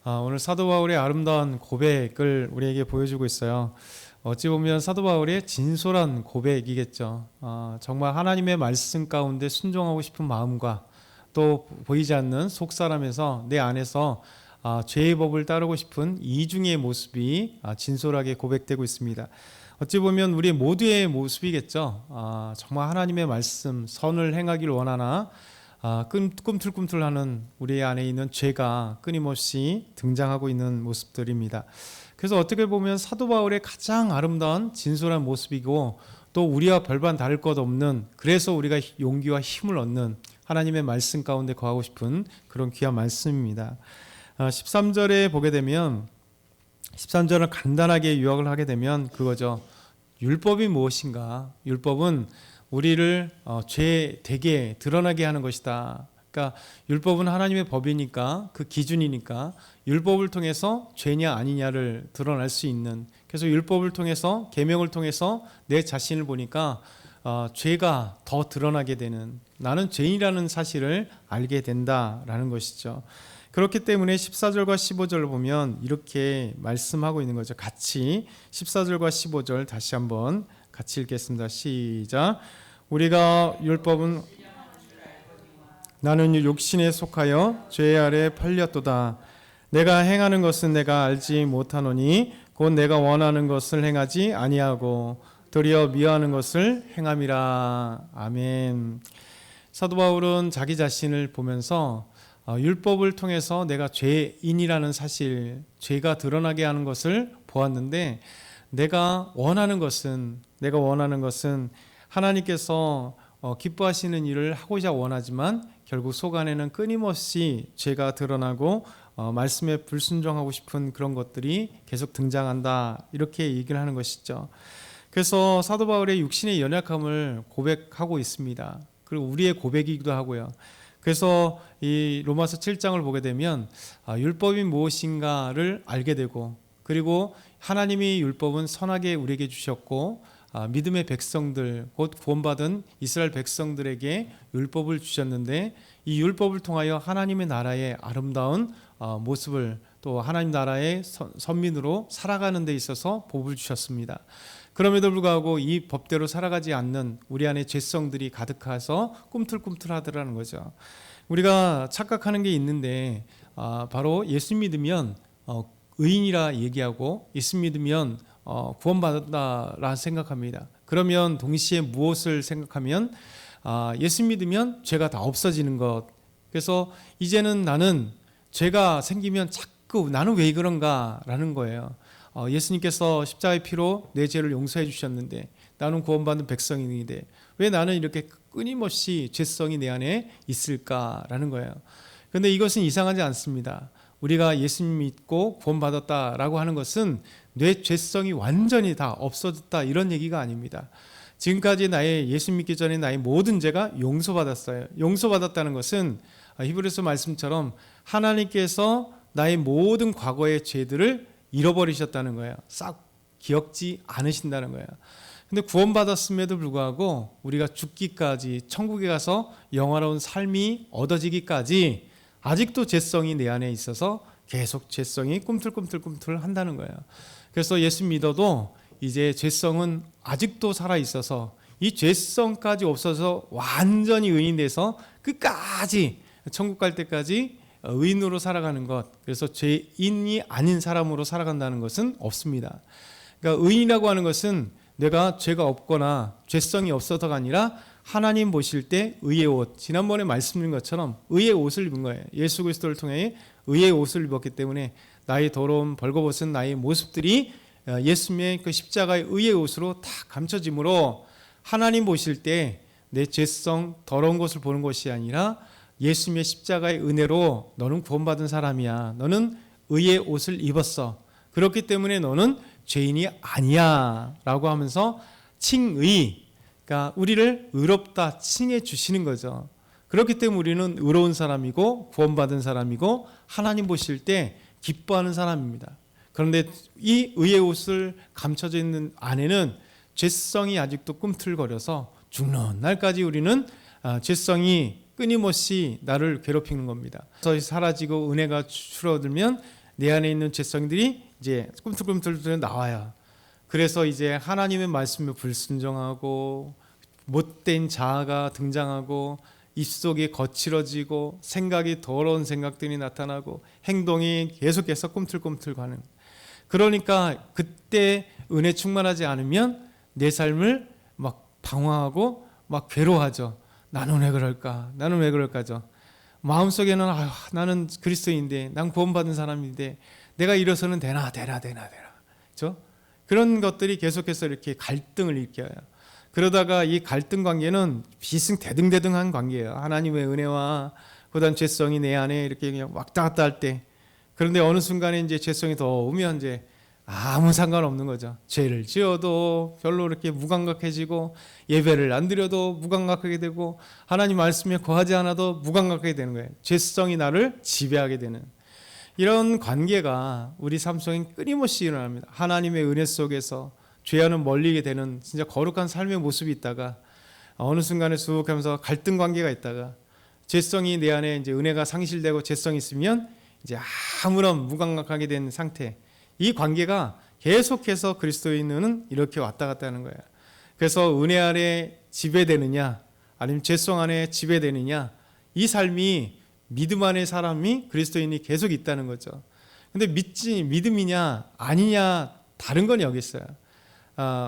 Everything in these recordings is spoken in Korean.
오늘 사도 바울의 아름다운 고백을 우리에게 보여주고 있어요. 어찌 보면 사도 바울의 진솔한 고백이겠죠. 정말 하나님의 말씀 가운데 순종하고 싶은 마음과 또 보이지 않는 속사람에서 내 안에서 죄의 법을 따르고 싶은 이중의 모습이 진솔하게 고백되고 있습니다. 어찌 보면 우리 모두의 모습이겠죠. 정말 하나님의 말씀, 선을 행하길 원하나 꿈틀꿈틀하는 우리 안에 있는 죄가 끊임없이 등장하고 있는 모습들입니다. 그래서 어떻게 보면 사도 바울의 가장 아름다운 진솔한 모습이고 또 우리와 별반 다를 것 없는, 그래서 우리가 용기와 힘을 얻는 하나님의 말씀 가운데 거하고 싶은 그런 귀한 말씀입니다. 13절에 보게 되면 13절을 간단하게 요약을 하게 되면 그거죠. 율법이 무엇인가? 율법은 우리를 죄 되게 드러나게 하는 것이다. 그러니까 율법은 하나님의 법이니까, 그 기준이니까 율법을 통해서 죄냐 아니냐를 드러날 수 있는, 그래서 율법을 통해서, 계명을 통해서 내 자신을 보니까 죄가 더 드러나게 되는, 나는 죄인이라는 사실을 알게 된다라는 것이죠. 그렇기 때문에 14절과 15절을 보면 이렇게 말씀하고 있는 거죠. 같이 14절과 15절 다시 한번 같이 읽겠습니다. 시작. 우리가 율법은 나는 욕심에 속하여 죄 아래 팔렸도다. 내가 행하는 것은 내가 알지 못하노니 곧 내가 원하는 것을 행하지 아니하고 도리어 미워하는 것을 행함이라. 아멘. 사도 바울은 자기 자신을 보면서 율법을 통해서 내가 죄인이라는 사실, 죄가 드러나게 하는 것을 보았는데 내가 원하는 것은 하나님께서 기뻐하시는 일을 하고자 원하지만 결국 속 안에는 끊임없이 죄가 드러나고 말씀에 불순종하고 싶은 그런 것들이 계속 등장한다, 이렇게 얘기를 하는 것이죠. 그래서 사도 바울의 육신의 연약함을 고백하고 있습니다. 그리고 우리의 고백이기도 하고요. 그래서 이 로마서 7장을 보게 되면 율법이 무엇인가를 알게 되고, 그리고 하나님이 율법은 선하게 우리에게 주셨고 믿음의 백성들, 곧 구원받은 이스라엘 백성들에게 율법을 주셨는데 이 율법을 통하여 하나님의 나라의 아름다운 모습을, 또 하나님 나라의 선민으로 살아가는 데 있어서 복을 주셨습니다. 그럼에도 불구하고 이 법대로 살아가지 않는 우리 안에 죄성들이 가득해서 꿈틀꿈틀하더라는 거죠. 우리가 착각하는 게 있는데 바로 예수 믿으면 의인이라 얘기하고 예수 믿으면 구원받았다라 생각합니다. 그러면 동시에 무엇을 생각하면 예수 믿으면 죄가 다 없어지는 것. 그래서 이제는 나는 죄가 생기면 자꾸 나는 왜 그런가 라는 거예요. 예수님께서 십자가의 피로 내 죄를 용서해 주셨는데 나는 구원받은 백성인데 왜 나는 이렇게 끊임없이 죄성이 내 안에 있을까라는 거예요. 그런데 이것은 이상하지 않습니다. 우리가 예수님 믿고 구원받았다라고 하는 것은 내 죄성이 완전히 다 없어졌다, 이런 얘기가 아닙니다. 지금까지 예수 믿기 전에 나의 모든 죄가 용서받았어요. 용서받았다는 것은 히브리서 말씀처럼 하나님께서 나의 모든 과거의 죄들을 잃어버리셨다는 거예요. 싹 기억지 않으신다는 거예요. 근데 구원받았음에도 불구하고 우리가 죽기까지, 천국에 가서 영화로운 삶이 얻어지기까지 아직도 죄성이 내 안에 있어서 계속 죄성이 꿈틀꿈틀 한다는 거예요. 그래서 예수 믿어도 이제 죄성은 아직도 살아 있어서 이 죄성까지 없어서 완전히 의인 돼서 끝까지 천국 갈 때까지 의인으로 살아가는 것, 그래서 죄인이 아닌 사람으로 살아간다는 것은 없습니다. 그러니까 의인이라고 하는 것은 내가 죄가 없거나 죄성이 없어서가 아니라 하나님 보실 때 의의 옷, 지난번에 말씀드린 것처럼 의의 옷을 입은 거예요. 예수 그리스도를 통해 의의 옷을 입었기 때문에 나의 더러움, 벌거벗은 나의 모습들이 예수님의 그 십자가의 의의 옷으로 다 감춰짐으로 하나님 보실 때 내 죄성, 더러운 것을 보는 것이 아니라 예수님의 십자가의 은혜로 너는 구원받은 사람이야, 너는 의의 옷을 입었어, 그렇기 때문에 너는 죄인이 아니야 라고 하면서 칭의, 그러니까 우리를 의롭다 칭해 주시는 거죠. 그렇기 때문에 우리는 의로운 사람이고 구원받은 사람이고 하나님 보실 때 기뻐하는 사람입니다. 그런데 이 의의 옷을 감춰져 있는 안에는 죄성이 아직도 꿈틀거려서 죽는 날까지 우리는 죄성이 끊임없이 나를 괴롭히는 겁니다. 그래서 사라지고 은혜가 줄어들면 내 안에 있는 죄성들이 이제 꿈틀꿈틀 나와요. 그래서 이제 하나님의 말씀에 불순종하고 못된 자아가 등장하고 입속이 거칠어지고 생각이 더러운 생각들이 나타나고 행동이 계속해서 꿈틀꿈틀 가는. 그러니까 그때 은혜 충만하지 않으면 내 삶을 막 방황하고 막 괴로워하죠. 나는 왜 그럴까? 나는 왜 그럴까죠? 마음속에는 나는 그리스도인데, 난 구원받은 사람인데 내가 이래서는 되나? 그렇죠? 그런 것들이 계속해서 이렇게 갈등을 일으켜요. 그러다가 이 갈등 관계는 비승대등한 관계예요. 하나님의 은혜와 그다음 죄성이 내 안에 이렇게 그냥 왔다 갔다 할 때, 그런데 어느 순간에 이제 죄성이 더 오면 이제 아무 상관없는 거죠. 죄를 지어도 별로 이렇게 무감각해지고, 예배를 안 드려도 무감각하게 되고, 하나님 말씀에 거하지 않아도 무감각하게 되는 거예요. 죄성이 나를 지배하게 되는 이런 관계가 우리 삶 속에 끊임없이 일어납니다. 하나님의 은혜 속에서 죄와는 멀리게 되는 진짜 거룩한 삶의 모습이 있다가 어느 순간에 쑥 하면서 갈등 관계가 있다가 죄성이 내 안에 이제 은혜가 상실되고 죄성이 있으면 이제 아무런 무감각하게 된 상태. 이 관계가 계속해서 그리스도인은 이렇게 왔다 갔다 하는 거예요. 그래서 은혜 아래 지배되느냐 아니면 죄성 안에 지배되느냐, 이 삶이 믿음 안의 사람이 그리스도인이 계속 있다는 거죠. 근데 믿음이냐 아니냐 다른 건 여기 있어요.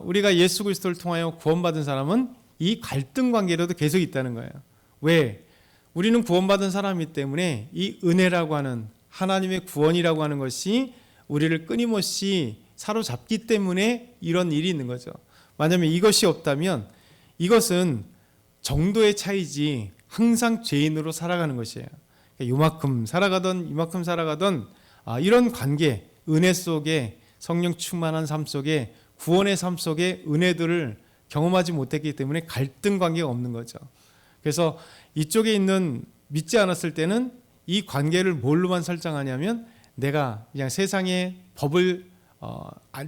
우리가 예수 그리스도를 통하여 구원받은 사람은 이 갈등 관계로도 계속 있다는 거예요. 왜? 우리는 구원받은 사람이기 때문에 이 은혜라고 하는 하나님의 구원이라고 하는 것이 우리를 끊임없이 사로잡기 때문에 이런 일이 있는 거죠. 만약에 이것이 없다면 이것은 정도의 차이지 항상 죄인으로 살아가는 것이에요. 요만큼 살아가던 이만큼 살아가던 이런 관계, 은혜 속에 성령 충만한 삶 속에 구원의 삶 속에 은혜들을 경험하지 못했기 때문에 갈등 관계가 없는 거죠. 그래서 이쪽에 있는 믿지 않았을 때는 이 관계를 뭘로만 설정하냐면 내가 그냥 세상의 법을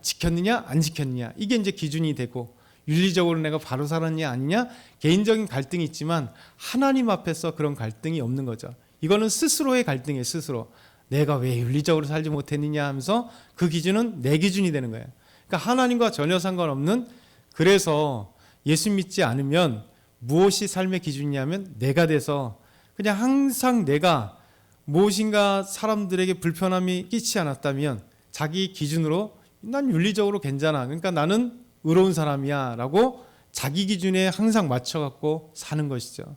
지켰느냐 안 지켰느냐, 이게 이제 기준이 되고, 윤리적으로 내가 바로 살았냐 아니냐 개인적인 갈등이 있지만 하나님 앞에서 그런 갈등이 없는 거죠. 이거는 스스로의 갈등이에요. 스스로 내가 왜 윤리적으로 살지 못했느냐 하면서 그 기준은 내 기준이 되는 거예요. 그러니까 하나님과 전혀 상관없는, 그래서 예수 믿지 않으면 무엇이 삶의 기준이냐면 내가 돼서 그냥 항상 내가 무엇인가 사람들에게 불편함이 끼치지 않았다면 자기 기준으로 난 윤리적으로 괜찮아, 그러니까 나는 의로운 사람이야 라고 자기 기준에 항상 맞춰갖고 사는 것이죠.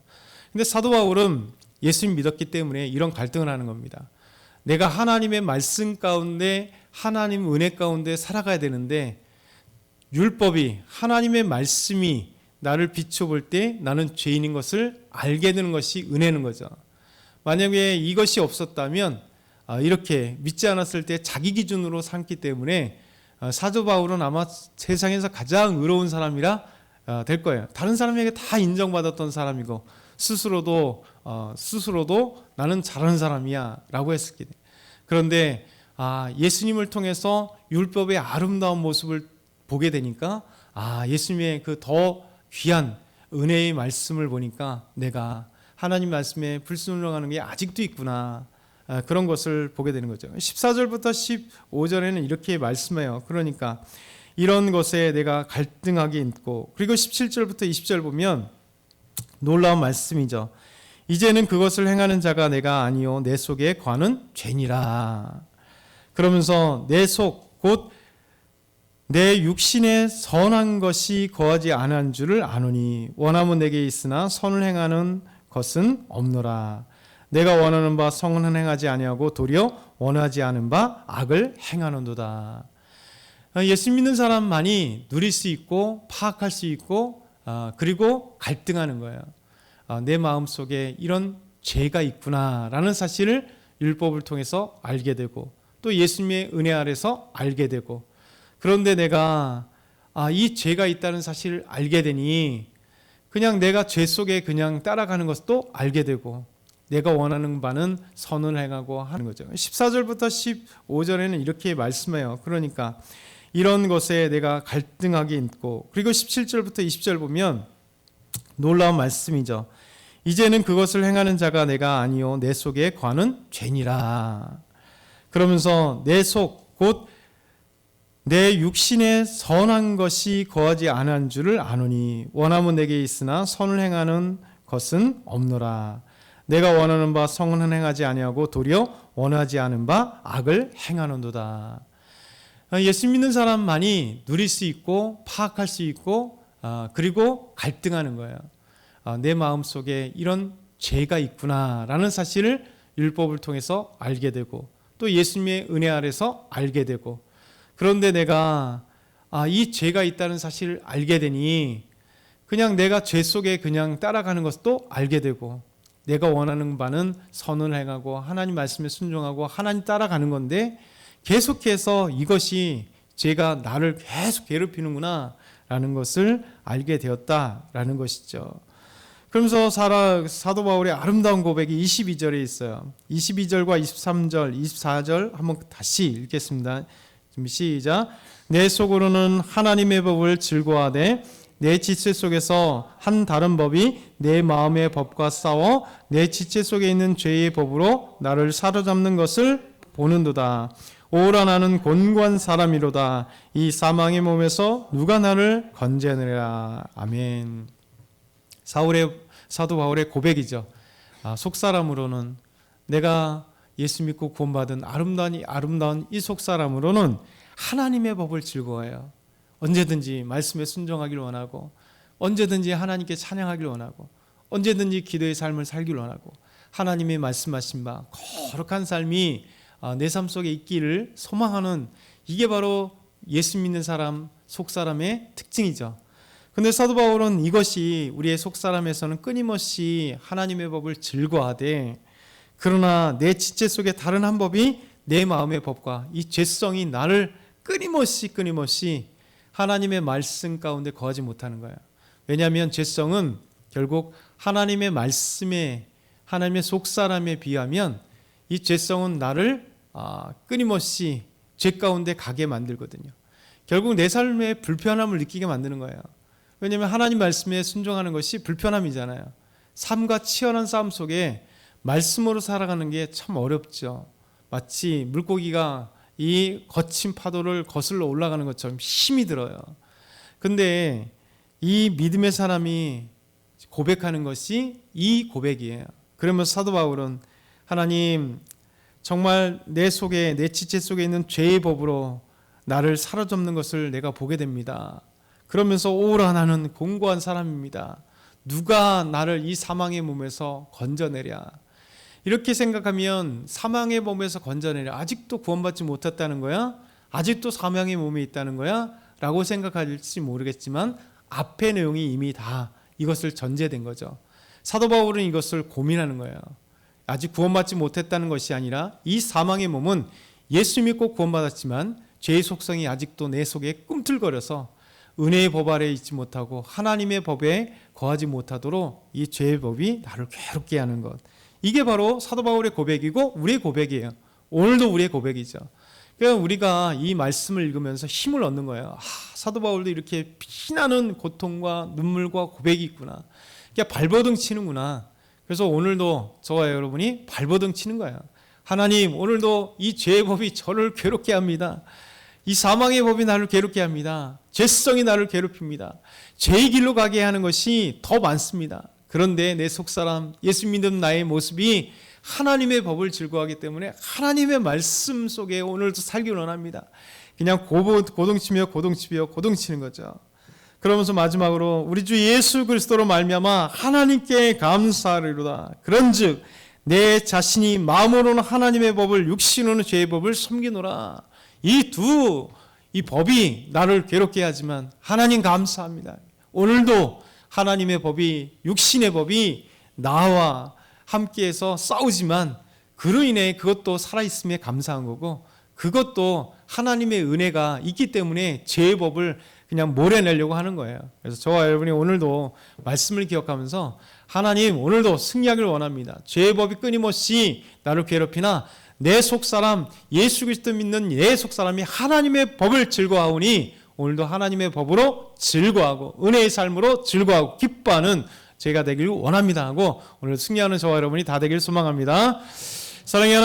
근데 사도 바울은 예수님 믿었기 때문에 이런 갈등을 하는 겁니다. 내가 하나님의 말씀 가운데 하나님 은혜 가운데 살아가야 되는데, 율법이 하나님의 말씀이 나를 비춰볼 때 나는 죄인인 것을 알게 되는 것이 은혜는 거죠. 만약에 이것이 없었다면 이렇게 믿지 않았을 때 자기 기준으로 삼기 때문에 사도 바울은 아마 세상에서 가장 의로운 사람이라 될 거예요. 다른 사람에게 다 인정받았던 사람이고 스스로도 나는 잘하는 사람이야 라고 했을 때, 그런데 예수님을 통해서 율법의 아름다운 모습을 보게 되니까 예수님의 그 더 귀한 은혜의 말씀을 보니까 내가 하나님 말씀에 불순종하는 게 아직도 있구나, 그런 것을 보게 되는 거죠. 14절부터 15절에는 이렇게 말씀해요. 그러니까 이런 것에 내가 갈등하게 있고, 그리고 17절부터 20절 보면 놀라운 말씀이죠. 이제는 그것을 행하는 자가 내가 아니요 내 속에 거하는 죄니라. 그러면서 내 속 곧 내 육신에 선한 것이 거하지 않은 줄을 아노니 원함은 내게 있으나 선을 행하는 것은 없노라. 내가 원하는 바 성은 행하지 아니하고 도리어 원하지 않은 바 악을 행하는도다. 예수 믿는 사람만이 누릴 수 있고 파악할 수 있고 그리고 갈등하는 거예요. 내 마음속에 이런 죄가 있구나라는 사실을 율법을 통해서 알게 되고 또 예수님의 은혜 아래서 알게 되고, 그런데 내가 이 죄가 있다는 사실을 알게 되니 그냥 내가 죄 속에 그냥 따라가는 것도 알게 되고 내가 원하는 바는 선을 행하고 하는 거죠. 14절부터 15절에는 이렇게 말씀해요. 그러니까 이런 것에 내가 갈등하게 있고, 그리고 17절부터 20절 보면 놀라운 말씀이죠. 이제는 그것을 행하는 자가 내가 아니요 내 속에 거하는 죄니라. 그러면서 내 속 곧 내 육신에 선한 것이 거하지 않은 줄을 아노니 원함은 내게 있으나 선을 행하는 것은 없노라. 내가 원하는 바 성은 행하지 아니하고 도리어 원하지 않은 바 악을 행하는도다. 예수 믿는 사람만이 누릴 수 있고 파악할 수 있고 그리고 갈등하는 거예요. 내 마음속에 이런 죄가 있구나라는 사실을 율법을 통해서 알게 되고 또 예수님의 은혜 아래서 알게 되고, 그런데 내가 이 죄가 있다는 사실을 알게 되니 그냥 내가 죄 속에 그냥 따라가는 것도 알게 되고, 내가 원하는 바는 선을 행하고 하나님 말씀에 순종하고 하나님 따라가는 건데 계속해서 이것이 죄가 나를 계속 괴롭히는구나 라는 것을 알게 되었다라는 것이죠. 그러면서 사도 바울의 아름다운 고백이 22절에 있어요. 22절과 23절, 24절 한번 다시 읽겠습니다. 시작. 내 속으로는 하나님의 법을 즐거워하되 내 지체 속에서 한 다른 법이 내 마음의 법과 싸워 내 지체 속에 있는 죄의 법으로 나를 사로잡는 것을 보는도다. 오라 나는 곤고한 사람이로다. 이 사망의 몸에서 누가 나를 건져내리라. 아멘. 사도 바울의 고백이죠. 속사람으로는 내가 예수 믿고 구원받은 아름다운 이 속사람으로는 하나님의 법을 즐거워해요. 언제든지 말씀에 순종하기를 원하고, 언제든지 하나님께 찬양하기를 원하고, 언제든지 기도의 삶을 살기를 원하고, 하나님의 말씀하신 바 거룩한 삶이 내 삶 속에 있기를 소망하는, 이게 바로 예수 믿는 사람, 속사람의 특징이죠. 근데 사도 바울은 이것이 우리의 속사람에서는 끊임없이 하나님의 법을 즐거워하되, 그러나 내 지체 속에 다른 한 법이 내 마음의 법과 이 죄성이 나를 끊임없이 하나님의 말씀 가운데 거하지 못하는 거예요. 왜냐하면 죄성은 결국 하나님의 말씀에, 하나님의 속사람에 비하면 이 죄성은 나를 끊임없이 죄 가운데 가게 만들거든요. 결국 내 삶에 불편함을 느끼게 만드는 거예요. 왜냐하면 하나님 말씀에 순종하는 것이 불편함이잖아요. 삶과 치열한 싸움 속에 말씀으로 살아가는 게 참 어렵죠. 마치 물고기가 이 거친 파도를 거슬러 올라가는 것처럼 힘이 들어요. 근데 이 믿음의 사람이 고백하는 것이 이 고백이에요. 그러면서 사도 바울은 하나님, 정말 내 속에, 내 지체 속에 있는 죄의 법으로 나를 사로잡는 것을 내가 보게 됩니다. 그러면서 오라 나는 곤고한 사람입니다. 누가 나를 이 사망의 몸에서 건져내랴. 이렇게 생각하면 사망의 몸에서 건져내랴. 아직도 구원받지 못했다는 거야? 아직도 사망의 몸에 있다는 거야? 라고 생각할지 모르겠지만 앞의 내용이 이미 다 이것을 전제된 거죠. 사도 바울은 이것을 고민하는 거예요. 아직 구원받지 못했다는 것이 아니라 이 사망의 몸은 예수 믿고 구원받았지만 죄의 속성이 아직도 내 속에 꿈틀거려서 은혜의 법 아래에 있지 못하고 하나님의 법에 거하지 못하도록 이 죄의 법이 나를 괴롭게 하는 것. 이게 바로 사도 바울의 고백이고 우리의 고백이에요. 오늘도 우리의 고백이죠. 그러니까 우리가 이 말씀을 읽으면서 힘을 얻는 거예요. 사도 바울도 이렇게 피나는 고통과 눈물과 고백이 있구나. 그러니까 발버둥 치는구나. 그래서 오늘도 저와 여러분이 발버둥 치는 거예요. 하나님, 오늘도 이 죄의 법이 저를 괴롭게 합니다. 이 사망의 법이 나를 괴롭게 합니다. 죄성이 나를 괴롭힙니다. 죄의 길로 가게 하는 것이 더 많습니다. 그런데 내 속사람, 예수 믿는 나의 모습이 하나님의 법을 즐거워하기 때문에 하나님의 말씀 속에 오늘도 살기를 원합니다. 그냥 고동치며 고동치는 거죠. 그러면서 마지막으로 우리 주 예수 그리스도로 말미암아 하나님께 감사하리로다. 그런즉 내 자신이 마음으로는 하나님의 법을, 육신으로는 죄의 법을 섬기노라. 이 법이 나를 괴롭게 하지만 하나님 감사합니다. 오늘도 하나님의 법이, 육신의 법이 나와 함께해서 싸우지만 그로 인해 그것도 살아있음에 감사한 거고, 그것도 하나님의 은혜가 있기 때문에 죄의 법을 그냥 몰아내려고 하는 거예요. 그래서 저와 여러분이 오늘도 말씀을 기억하면서 하나님, 오늘도 승리하길 원합니다. 죄의 법이 끊임없이 나를 괴롭히나 내 속사람, 예수 그리스도 믿는 내 속사람이 하나님의 법을 즐거워하오니 오늘도 하나님의 법으로 즐거워하고 은혜의 삶으로 즐거워하고 기뻐하는 제가 되길 원합니다 하고 오늘 승리하는 저와 여러분이 다 되길 소망합니다. 사랑하는